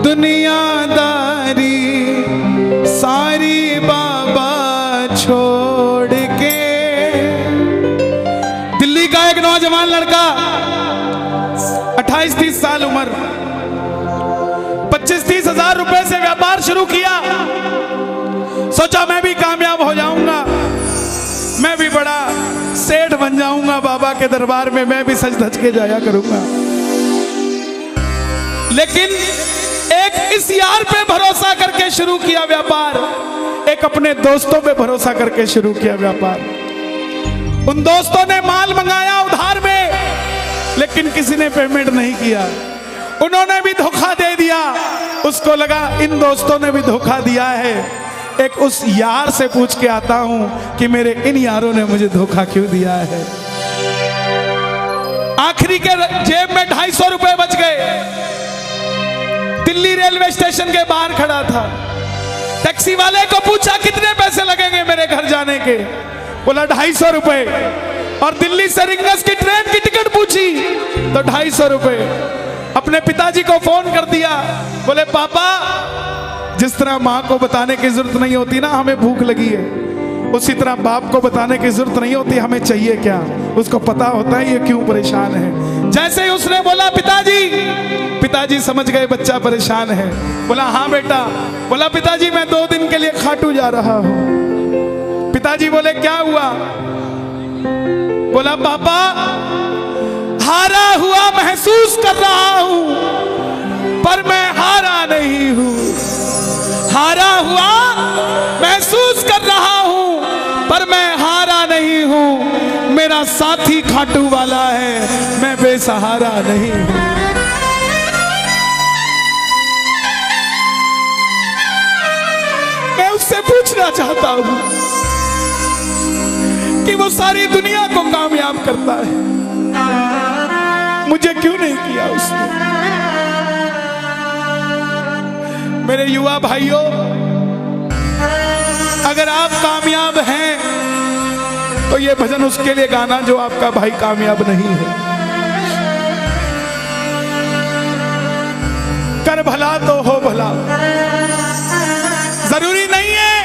दुनियादारी सारी बाबा छोड़ के। दिल्ली का एक नौजवान लड़का 28-30 साल उम्र, 25-30 हजार रुपए से व्यापार शुरू किया। सोचा मैं भी कामयाब हो जाऊंगा, मैं भी बड़ा सेठ बन जाऊंगा, बाबा के दरबार में मैं भी सज धज के जाया करूंगा। लेकिन एक इस यार पे भरोसा करके शुरू किया व्यापार, एक अपने दोस्तों पे भरोसा करके शुरू किया व्यापार। उन दोस्तों ने माल मंगाया उधार में, लेकिन किसी ने पेमेंट नहीं किया। उन्होंने भी धोखा दे दिया। उसको लगा इन दोस्तों ने भी धोखा दिया है, एक उस यार से पूछ के आता हूं कि मेरे इन यारों ने मुझे धोखा क्यों दिया है। आखिरी के जेब में 250 रुपए बच गए। दिल्ली रेलवे स्टेशन के बाहर खड़ा था। टैक्सी वाले को पूछा कितने पैसे लगेंगे मेरे घर जाने के, बोला 250 रुपए। और दिल्ली से रिंगस की ट्रेन की टिकट पूछी तो 250 रुपए। अपने पिताजी को फोन कर दिया, बोले पापा, जिस तरह माँ को बताने की जरूरत नहीं होती ना हमें भूख लगी है, उसी तरह बाप को बताने की जरूरत नहीं होती हमें चाहिए क्या, उसको पता होता है ये क्यों परेशान है। जैसे ही उसने बोला पिताजी समझ गए बच्चा परेशान है। बोला हाँ बेटा। बोला पिताजी मैं 2 दिन के लिए खाटू जा रहा हूं। पिताजी बोले क्या हुआ? बोला पापा, हारा हुआ महसूस कर रहा हूं, पर मैं हारा नहीं हूं। हारा हुआ महसूस कर रहा हूं, पर मैं हारा नहीं हूं। मेरा साथी खाटू वाला है, मैं बेसहारा नहीं हूं। मैं उससे पूछना चाहता हूं कि वो सारी दुनिया को कामयाब करता है, मुझे क्यों नहीं किया उसने? मेरे युवा भाइयों, अगर आप कामयाब हैं तो ये भजन उसके लिए गाना जो आपका भाई कामयाब नहीं है। कर भला तो हो भला। जरूरी नहीं है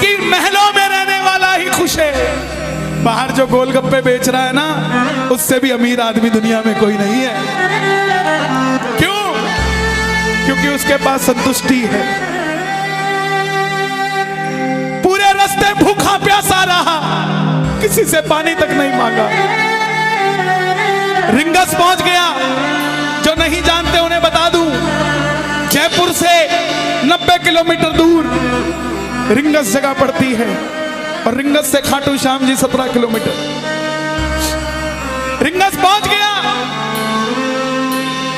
कि महलों में रहने वाला ही खुश है। बाहर जो गोलगप्पे बेच रहा है ना, उससे भी अमीर आदमी दुनिया में कोई नहीं है। क्यों? क्योंकि उसके पास संतुष्टि है। पूरे रास्ते भूखा प्यासा रहा, किसी से पानी तक नहीं मांगा। रिंगस पहुंच गया। जो नहीं जानते उन्हें बता दूं, जयपुर से 90 किलोमीटर दूर रिंगस जगह पड़ती है, और रिंगस से खाटू श्याम जी 17 किलोमीटर। रिंगस पहुंच गया।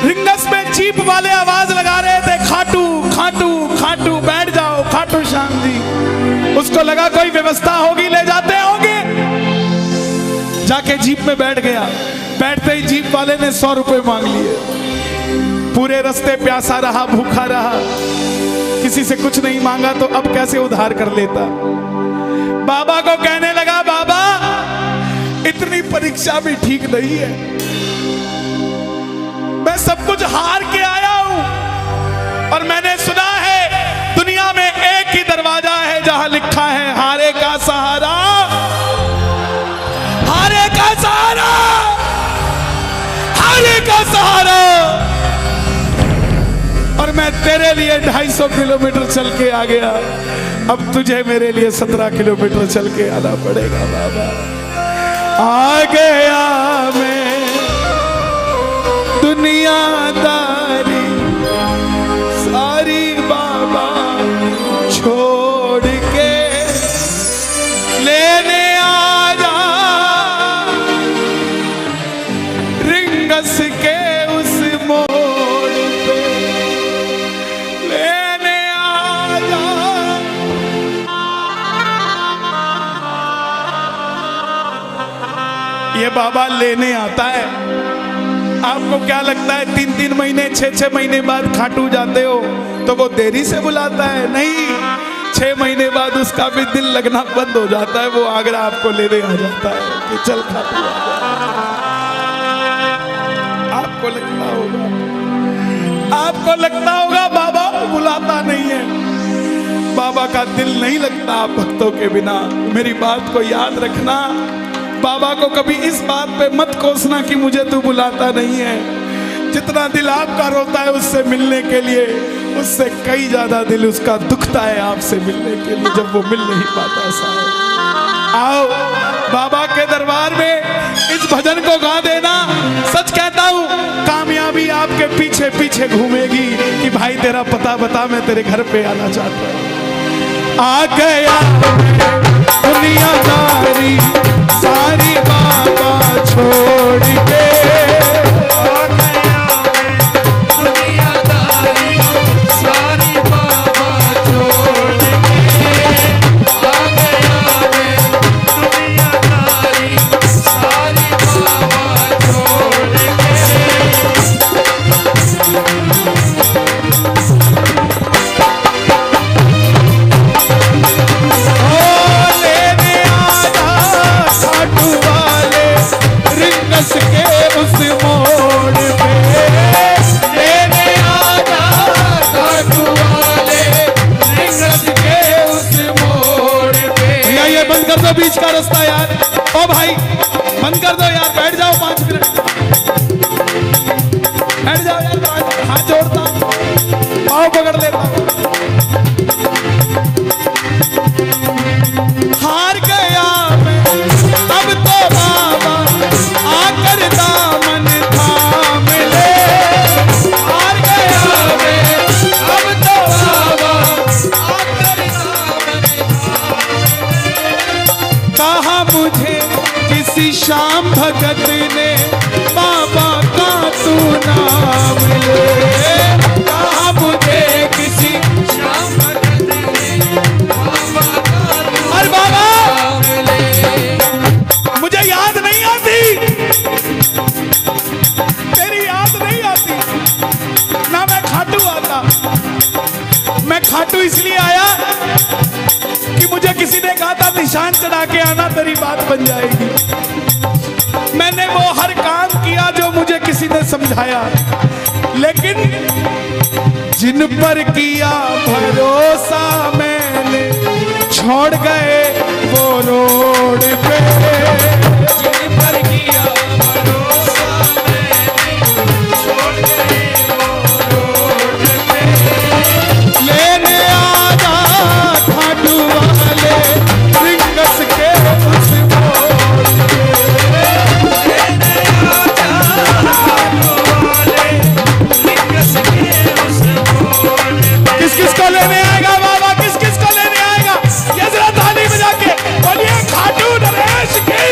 रिंगस में जीप वाले आवाज लगा रहे थे, खाटू खाटू खाटू, बैठ जाओ खाटू श्याम जी। उसको लगा कोई व्यवस्था होगी, ले जाते होंगे। जाके जीप में बैठ गया। बैठते ही जीप वाले ने 100 रुपए मांग लिए। पूरे रास्ते प्यासा रहा, भूखा रहा, किसी से कुछ नहीं मांगा तो अब कैसे उधार कर लेता। बाबा को कहने लगा, बाबा इतनी परीक्षा भी ठीक नहीं है, मैं सब कुछ हार के आया हूं, और मैंने सुना है दुनिया में एक ही दरवाजा है जहां लिखा है हारे का सहारा, हारे का सहारा, हारे का सहारा। और मैं तेरे लिए 250 किलोमीटर चल के आ गया, अब तुझे मेरे लिए 17 किलोमीटर चल के आना पड़ेगा। बाबा आ गया मैं दुनियादारी सारी बाबा छोड़ के, लेने आ जा रिंगस के उस मोड़ पे, लेने आ जा। ये बाबा लेने आता है। आपको क्या लगता है 3-3 महीने 6-6 महीने बाद खाटू जाते हो तो वो देरी से बुलाता है? नहीं, 6 महीने बाद उसका भी दिल लगना बंद हो जाता है, वो आगरा आपको लेने आ जाता है कि चल खाटू आ जा। आपको लगता होगा आपको लगता होगा बाबा बुलाता नहीं है, बाबा का दिल नहीं लगता आप भक्तों के बिना। मेरी बात को याद रखना, बाबा को कभी इस बात पे मत कोसना कि मुझे तू बुलाता नहीं है। जितना दिल आपका रोता है उससे मिलने के लिए, उससे कई ज्यादा दिल उसका दुखता है आपसे मिलने के लिए, जब वो मिल नहीं पाता। साहब आओ बाबा के दरबार में इस भजन को गा देना। सच कहता हूँ कामयाबी आपके पीछे पीछे घूमेगी कि भाई तेरा पता बता, मैं तेरे घर पे आना चाहता हूँ। आ गया दुनियादारी सारी बाबा छोड़ के, आ गया दुनियादारी सारी बाबा छोड़ के, आ गया दुनियादारी सारी बाबा छोड़ के उस मोड़ पे लेने आजा, काटू वाले रिंगस के उस मोड़ पे। भैया ये बंद कर दो बीच का रास्ता यार, ओ भाई बंद कर दो यार, बैठ जाओ 5 मिनट, बैठ जाओ यार, हाथ जोड़ता पाँव पकड़ लेता। हार गया मैं अब तो बाबा आकर दामन थाम ले, हार गया मैं अब तो बाबा आकर दामन थाम ले। कहा मुझे किसी शाम भगत ने बाबा का तू नाम ले, कहा मुझे किसी शाम भगत ने बाबा का तू नाम ले। मुझे याद नहीं आती, तेरी याद नहीं आती ना, मैं खाटू आता। मैं खाटू इसलिए आया कि मुझे किसी ने कहा था निशान चढ़ा के आना, तेरी बात बन जाएगी। मैंने वो हर काम किया जो मुझे किसी ने समझाया, लेकिन जिन पर किया भरोसा मैंने छोड़ गए वो रोड पे, जिन पर किया भरोसा मैंने छोड़ गए वो रोड पे। लेने आजा खाटू वाले रिंगस के उस मोड़ पे, लेने आजा खाटू वाले रिंगस के उस मोड़ पे। किस किस को लेने आएगा बाबा, किस किस को लेने आएगा, ये जरा ताली बजा के बोलिए खाटू नरेश की।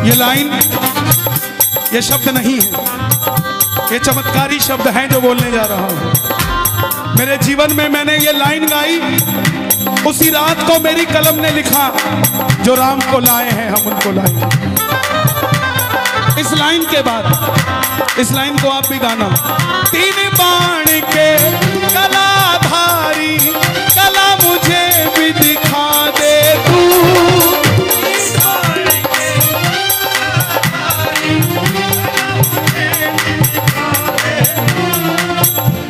ये लाइन, ये शब्द नहीं है, ये चमत्कारी शब्द हैं जो बोलने जा रहा हूं। मेरे जीवन में मैंने ये लाइन गाई, उसी रात को मेरी कलम ने लिखा, जो राम को लाए हैं हम उनको लाए। इस लाइन के बाद, इस लाइन को आप भी गाना। 3 बाण के कलाधारी कला मुझे भी दिखा दे तू,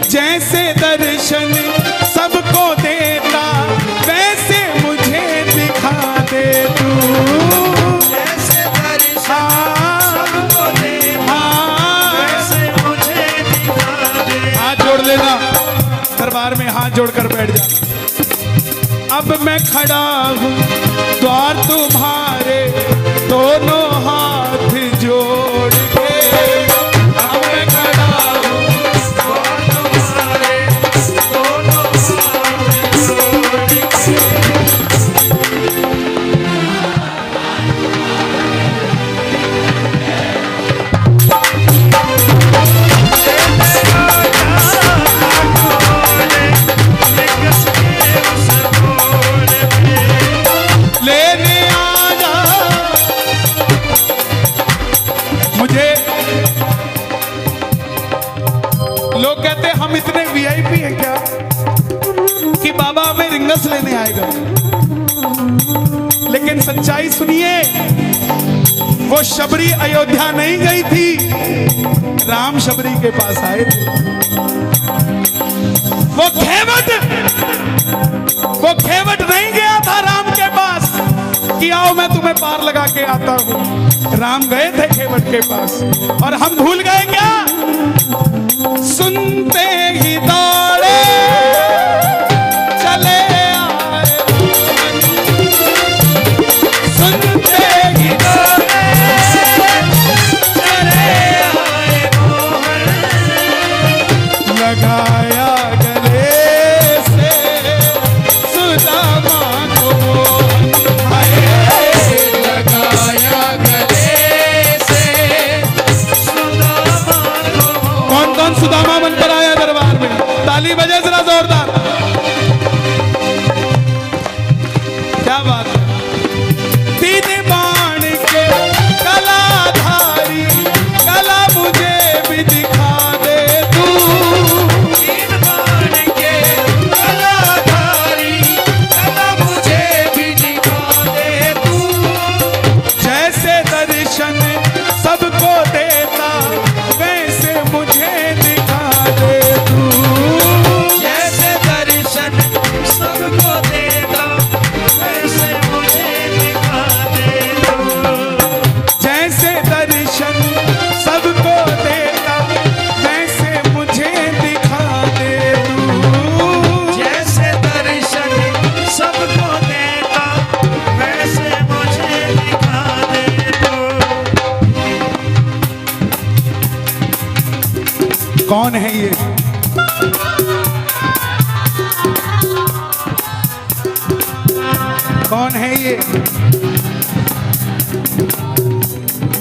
जैसे दर्शन सबको देता वैसे मुझे दिखा दे तू, जैसे दर्शन सबको देता वैसे मुझे दिखा दे। हाथ जोड़ लेना, दरबार में हाथ जोड़कर बैठ जा। अब मैं खड़ा हूँ द्वार तुम्हारे दोनों हाथ जोड़ के, अब मैं खड़ा हूँ द्वार तुम्हारे दोनों हाथ जोड़ के। लेने संगस लेने आएगा। लेकिन सच्चाई सुनिए, वो शबरी अयोध्या नहीं गई थी, राम शबरी के पास आए थे। वो खेवट नहीं गया था राम के पास कि आओ मैं तुम्हें पार लगा के आता हूं। राम गए थे खेवट के पास, और हम भूल गए क्या? सुनते ही दौड़े चले आए, सुनते ही दौड़े चले आए, लगाया गले से सुदामा को, लगाया गले से सुदामा को। कौन कौन सुदामा बनकर आया दरबार में? ताली बजे जरा जोरदार। क्या बात है? तीन बाण के कलाधारी, कला मुझे भी दिखा दे तू। तीन बाण के कलाधारी, कला मुझे भी दिखा दे तू। जैसे दर्शन सबको देता, वैसे मुझे दिखा दे तू। जैसे दर्शन सबको देता, वैसे मुझे दिखा दे तू। जैसे दर्शन सबको देता, वैसे मुझे दिखा दे तू। जैसे दर्शन सबको देता, वैसे मुझे दिखा दे तू। कौन है ये? कौन है ये?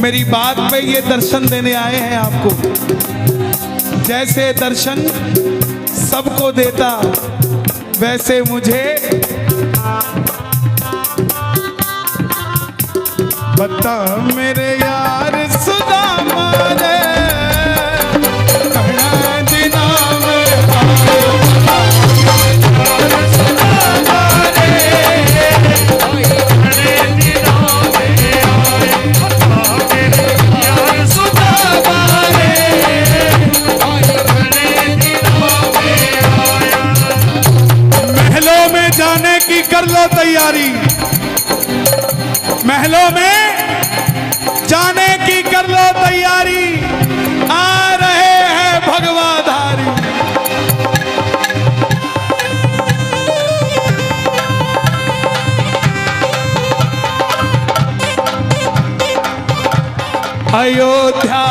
मेरी बात पे ये दर्शन देने आए हैं आपको। जैसे दर्शन सबको देता, वैसे मुझे बता मेरे यार सुदामा ने कहना दिना में महलों में जाने की कर लो तैयारी, महलों में जाने की कर लो तैयारी, आ रहे हैं भगवाधारी। अयोध्या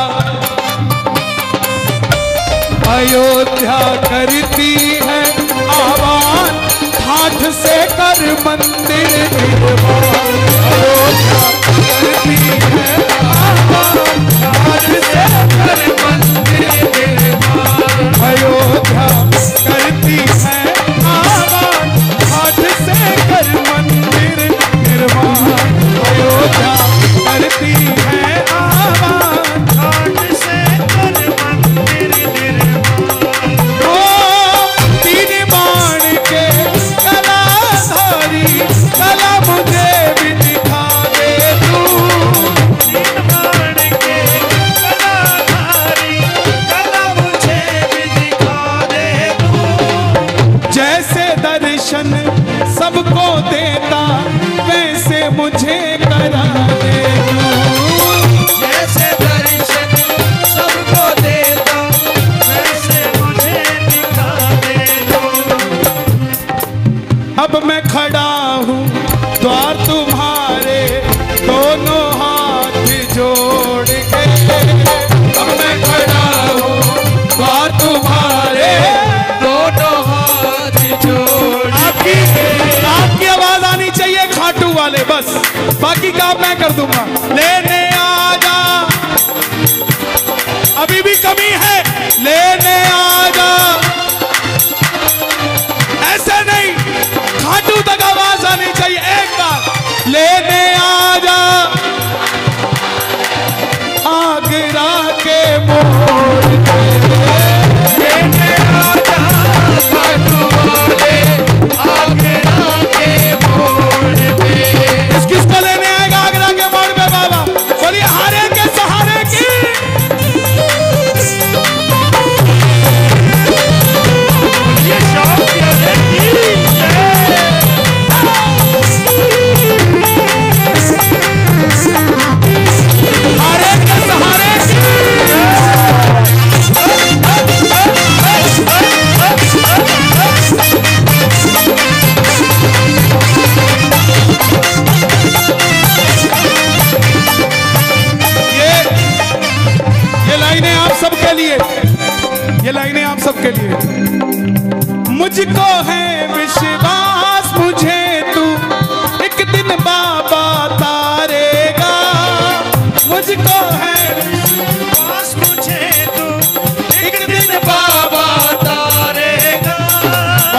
अयोध्या करती है आह्वान, हाथ से कर मंदिर निर्माण। अयोध्या करती है आह्वान, हाथ से कर मंदिर निर्माण। अयोध्या करती है आह्वान, हाथ से कर मंदिर निर्माण। अयोध्या करती है आह्वान, हाथ से कर मंदिर निर्माण। ओ तीन बाण के कलाधारी, कला मुझे भी दिखा दे तू। तीन बाण के कलाधारी, कला मुझे भी दिखा दे तू। जैसे दर्शन सबको देता, वैसे मुझे करा दे तू। जैसे दर्शन सबको देता, वैसे मुझे दिखा दे तू। अब मैं खड़ा हूँ द्वार तुम्हारे, दोनों हाथ जोड़ के। अब मैं खड़ा हूँ द्वार तुम्हारे, दोनों हाथ जोड़। आपकी आवाज आनी चाहिए खाटू वाले, बस बाकी काम मैं कर दूंगा। लेने आ जा, अभी भी कमी है, लेने आ जा। ऐसे नहीं, खाटू तक आवाज आनी चाहिए। एक बार लेने आ जा, आगरा के मोड़ पे। लेने आ जा खाटू वाले, आगरा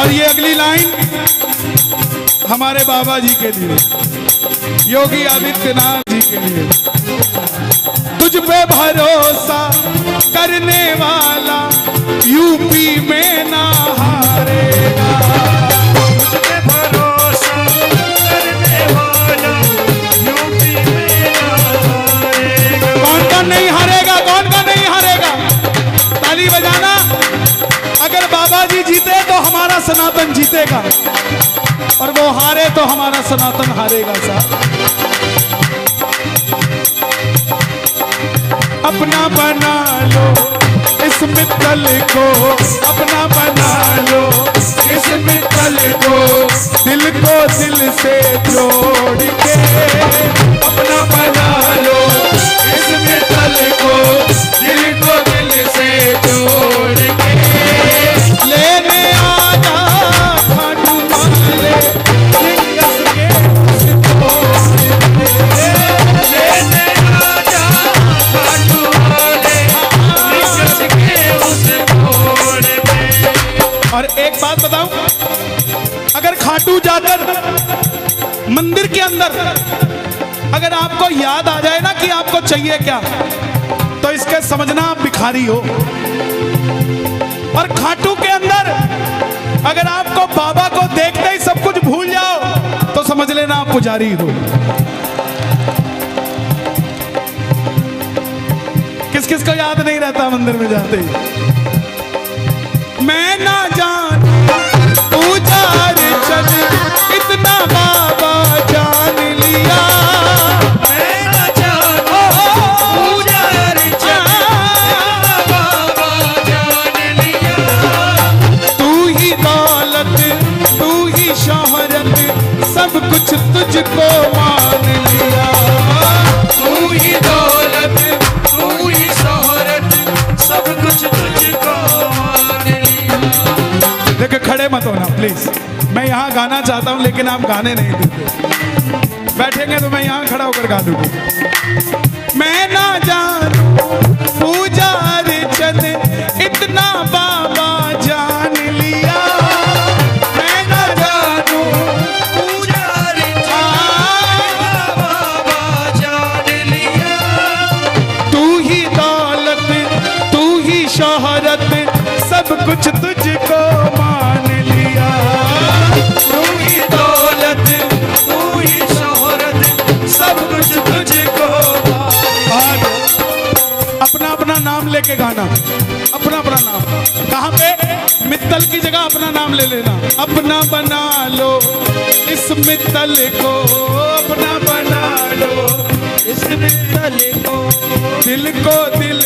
और ये अगली लाइन हमारे बाबा जी के लिए, योगी आदित्यनाथ जी के लिए। तुझ पे भरोसा करने वाला यूपी में ना हारेगा। तुझ पे भरोसा करने वाला यूपी में ना हारेगा। कौन कौन नहीं हारेगा, कौन कौन नहीं हारेगा? ताली बजाना। अगर बाबा जी जीते तो हमारा सनातन जीतेगा, और वो हारे तो हमारा सनातन हारेगा साहब। अपना बना लो इस मित्तल को, अपना बना लो इस मित्तल को, दिल को दिल से जोड़ के। अपना बना लो इस मित्तल को, दिल को दिल से जोड़ के। लेने आजा खाटू वाले लिंगस के लेने आजा खाटू वाले लिंगस के उस मोड़ पे। और एक बात बताऊं, अगर खाटू जाकर मंदिर के अंदर अगर आपको याद आ जाए ना कि आपको चाहिए क्या, तो इसके समझना आप भिखारी हो। और खाटू के अंदर अगर आपको बाबा को देखते ही सब कुछ भूल जाओ, तो समझ लेना आप पुजारी हो। किस किस को याद नहीं रहता मंदिर में जाते ही? मैं ना जान पुजार चल, इतना बाबा जान लिया। मैं ना जानू पुजार चल, इतना बाबा जान लिया। तू ही दौलत, तू ही शोहरत, सब कुछ तुझको मान लिया। तू ही दौलत, तू ही शोहरत, सब कुछ तुझको मान लिया। देखो खड़े मत होना प्लीज, मैं यहाँ गाना चाहता हूँ लेकिन आप गाने नहीं देते। बैठेंगे तो मैं यहाँ खड़ा होकर गा दूंगा। मैं ना जानू पुजार चंद, इतना बाबा जान लिया। मैं ना जानू पुजार चल, बाबा जान लिया। तू ही दौलत, तू ही शोहरत, सब कुछ तुझको मान लिया। तू ही दौलत, तू ही शोहरत, सब कुछ तुझको मान लिया। अपना अपना नाम लेके गाना, अपना अपना नाम। कहाँ पे? मित्तल की जगह अपना नाम ले लेना। अपना बना लो इस मित्तल को, अपना बना लो इस मित्तल को, दिल को दिल